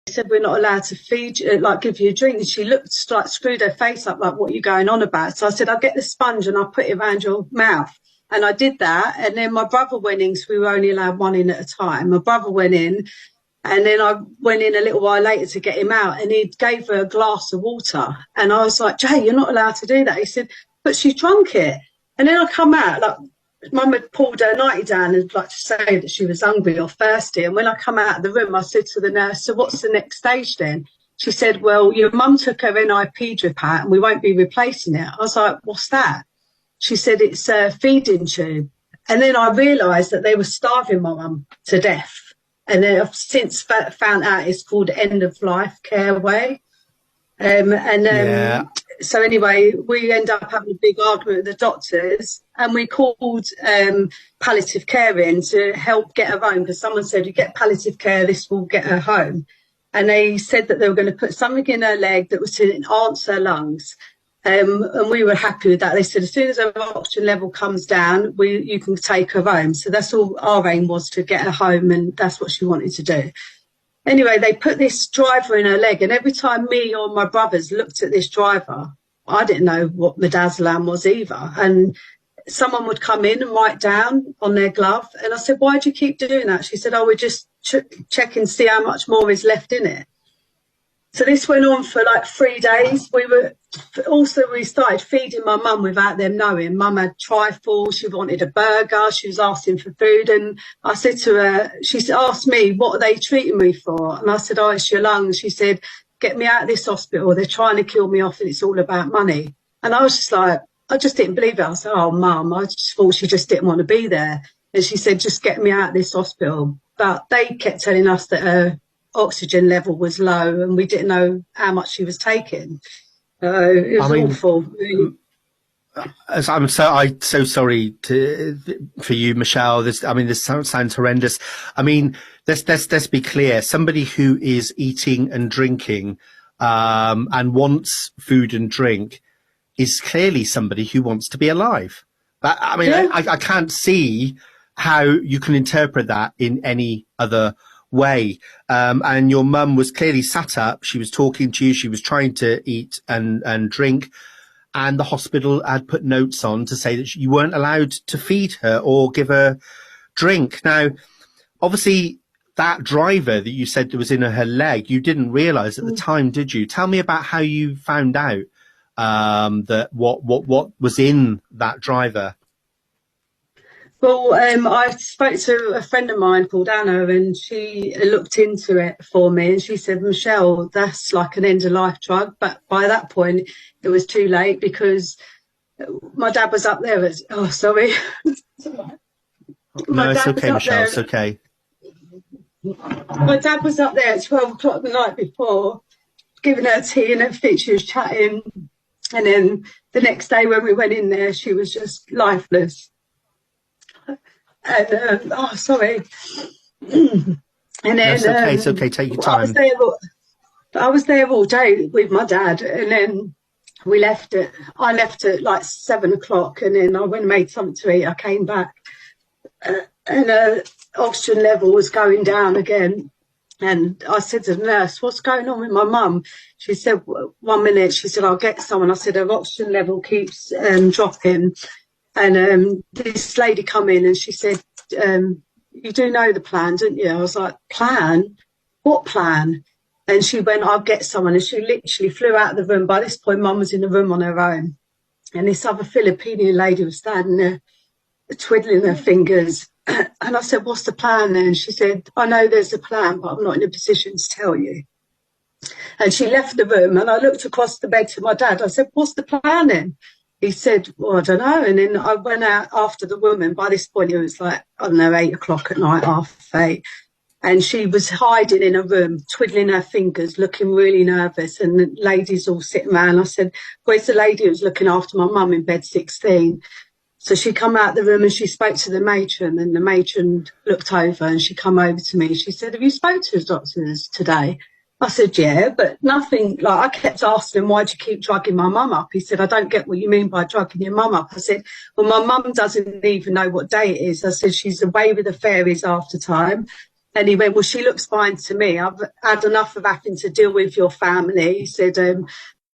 said, we're not allowed to feed you, like give you a drink. And she looked like screwed her face up, like, what are you going on about? So I said, I'll get the sponge and I'll put it around your mouth. And I did that. And then my brother went in, because we were only allowed one in at a time. My brother went in, and then I went in a little while later to get him out, and he gave her a glass of water. And I was like, Jay, you're not allowed to do that. He said, but she drunk it. And then I come out, like, Mum had pulled her nightie down and like to say that she was hungry or thirsty. And when I come out of the room, I said to the nurse, so what's the next stage then? She said, well, your mum took her NIP drip out and we won't be replacing it. I was like, what's that? She said, it's a feeding tube. And then I realised that they were starving my mum to death. And then I've since found out it's called End of Life Care Way. So anyway, we end up having a big argument with the doctors, and we called palliative care in to help get her home, because someone said, you get palliative care, this will get her home. And they said that they were going to put something in her leg that was to enhance her lungs. And we were happy with that. They said, as soon as her oxygen level comes down, you can take her home. So that's all our aim was, to get her home, and that's what she wanted to do. Anyway, they put this driver in her leg, and every time me or my brothers looked at this driver, I didn't know what midazolam was either. And someone would come in and write down on their glove. And I said, why do you keep doing that? She said, oh, we just check and see how much more is left in it. So this went on for like 3 days. We started feeding my mum without them knowing. Mum had trifle, she wanted a burger, she was asking for food. And I said to her, she asked me, what are they treating me for? And I said, oh, it's your lungs. She said, get me out of this hospital. They're trying to kill me off and it's all about money. And I was just like, I just didn't believe it. I said, oh, Mum, I just thought she just didn't want to be there. And she said, just get me out of this hospital. But they kept telling us that her oxygen level was low and we didn't know how much she was taking. It was awful. I'm so sorry for you, Michelle. This sounds horrendous. I mean, let's be clear. Somebody who is eating and drinking and wants food and drink is clearly somebody who wants to be alive. I can't see how you can interpret that in any other way. And your mum was clearly sat up. She was talking to you. She was trying to eat and drink. And the hospital had put notes on to say that you weren't allowed to feed her or give her drink. Now, obviously, that driver that you said was in her leg, you didn't realise at the time, did you? Tell me about how you found out that what was in that driver. Well, I spoke to a friend of mine called Anna, and she looked into it for me, and she said, Michelle, that's like an end-of-life drug. But by that point, it was too late, because my dad was up there. Oh, sorry. No, it's okay, Michelle, it's okay. My dad was up there at 12 o'clock the night before, giving her tea and everything. She was chatting. And then the next day when we went in there, she was just lifeless. And sorry. And then it's okay. Take your time. I was there all day with my dad, and then I left at like 7 o'clock, and then I went and made something to eat. I came back, and oxygen level was going down again. And I said to the nurse, what's going on with my mum? She said, 1 minute. She said, I'll get someone. I said, her oxygen level keeps dropping. And this lady come in and she said, you do know the plan, don't you? I was like, plan? What plan? And she went, I'll get someone. And she literally flew out of the room. By this point, Mum was in the room on her own. And this other Filipino lady was standing there, twiddling her fingers. And I said, what's the plan then? And she said, I know there's a plan, but I'm not in a position to tell you. And she left the room, and I looked across the bed to my dad. I said, what's the plan then? He said, well, I don't know. And then I went out after the woman. By this point, it was like, I don't know, 8 o'clock at night, 8:30. And she was hiding in a room, twiddling her fingers, looking really nervous. And the ladies all sitting around. I said, where's the lady who was looking after my mum in bed 16? So she come out the room and she spoke to the matron. And the matron looked over and she come over to me. She said, have you spoke to the doctors today? I said, yeah, but nothing. Like, I kept asking him, why'd you keep drugging my mum up? He said, I don't get what you mean by drugging your mum up. I said, well, my mum doesn't even know what day it is. I said, she's away with the fairies after time. And he went, well, she looks fine to me. I've had enough of having to deal with your family. He said,